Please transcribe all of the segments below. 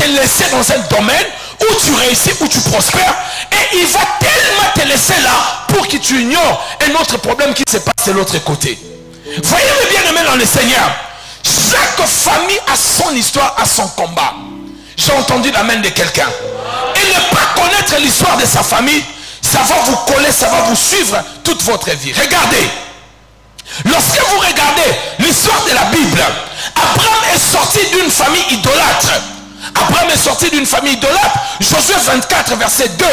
laisser dans un domaine où tu réussis, où tu prospères, et il va tellement te laisser là pour que tu ignores un autre problème qui se passe de l'autre côté. Voyez-le bien aimé dans le Seigneur. Chaque famille a son histoire, a son combat. J'ai entendu la main de quelqu'un. Et ne pas connaître l'histoire de sa famille, ça va vous coller, ça va vous suivre toute votre vie. Regardez. Lorsque vous regardez l'histoire de la Bible, Abraham est sorti d'une famille idolâtre. Abraham est sorti d'une famille idolâtre. Josué 24, verset 2.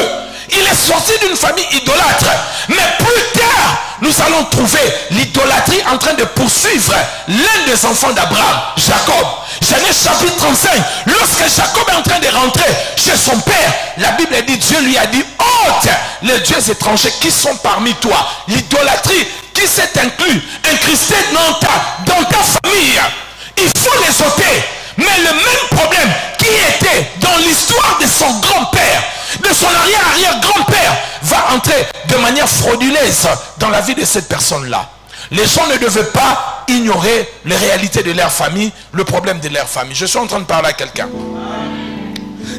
Il est sorti d'une famille idolâtre. Mais plus tard, nous allons trouver l'idolâtrie en train de poursuivre l'un des enfants d'Abraham, Jacob. Genèse chapitre 35. Lorsque Jacob est en train de rentrer chez son père, la Bible dit, Dieu lui a dit, ôte les dieux étrangers qui sont parmi toi. L'idolâtrie qui s'est incrustée dans ta famille. Il faut les ôter. Mais le même problème qui était dans l'histoire de son grand-père, de son arrière-arrière-grand-père, va entrer de manière frauduleuse dans la vie de cette personne-là. Les gens ne devaient pas ignorer les réalités de leur famille, le problème de leur famille. Je suis en train de parler à quelqu'un.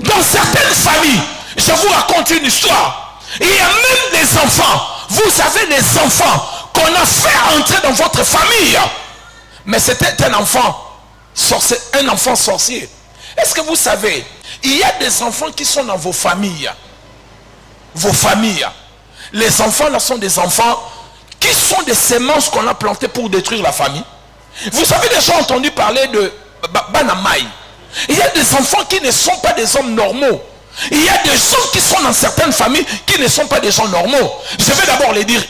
Dans certaines familles, je vous raconte une histoire. Il y a même des enfants. Vous savez, des enfants qu'on a fait entrer dans votre famille. Mais c'était un enfant sorcier. Est-ce que vous savez, il y a des enfants qui sont dans vos familles. Vos familles. Les enfants là sont des enfants qui sont des semences qu'on a plantées pour détruire la famille. Vous avez déjà entendu parler de Banamaï. Il y a des enfants qui ne sont pas des hommes normaux. Il y a des gens qui sont dans certaines familles qui ne sont pas des gens normaux. Je vais d'abord les dire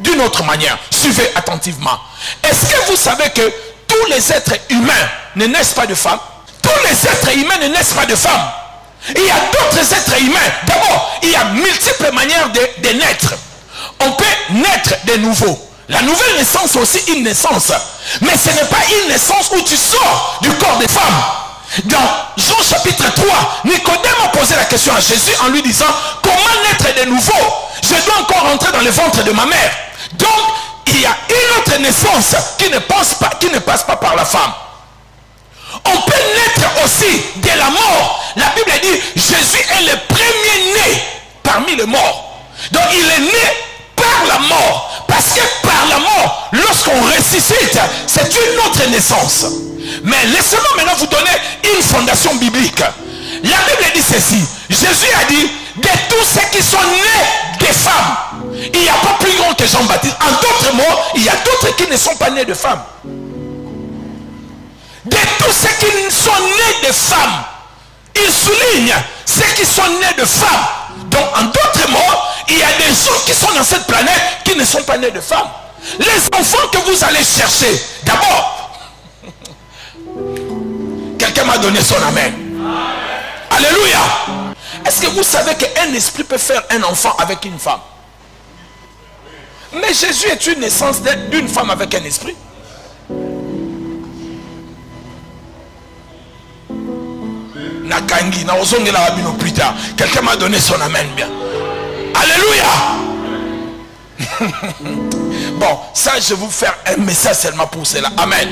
d'une autre manière. Suivez attentivement. Est-ce que vous savez que tous les êtres humains ne naissent pas de femmes? Tous les êtres humains ne naissent pas de femmes. Il y a d'autres êtres humains. D'abord, il y a multiples manières de naître. On peut naître de nouveau. La nouvelle naissance est aussi une naissance. Mais ce n'est pas une naissance où tu sors du corps des femmes. Dans Jean chapitre 3, Nicodème a posé la question à Jésus en lui disant, comment naître de nouveau? Je dois encore rentrer dans le ventre de ma mère. Donc, il y a une autre naissance qui ne passe pas par la femme. On peut naître aussi de la mort. La Bible dit, Jésus est le premier-né parmi les morts. Donc il est né par la mort. Parce que par la mort, lorsqu'on ressuscite, c'est une autre naissance. Mais laissez-moi maintenant vous donner une fondation biblique. La Bible dit ceci. Jésus a dit, de tous ceux qui sont nés des femmes, il n'y a pas plus grand que Jean-Baptiste. En d'autres mots, il y a d'autres qui ne sont pas nés de femmes. De tous ceux qui sont nés de femmes, il souligne ceux qui sont nés de femmes. Donc en d'autres mots, il y a des gens qui sont dans cette planète qui ne sont pas nés de femmes. Les enfants que vous allez chercher, d'abord, quelqu'un m'a donné son amen. Alléluia. Est-ce que vous savez qu'un esprit peut faire un enfant avec une femme? Mais Jésus est une naissance d'une femme avec un esprit. Nakangi, na ozongi la rabino plus tard. Quelqu'un m'a donné son amen bien. Alléluia. Bon, ça je vais vous faire un message seulement pour cela. Amen.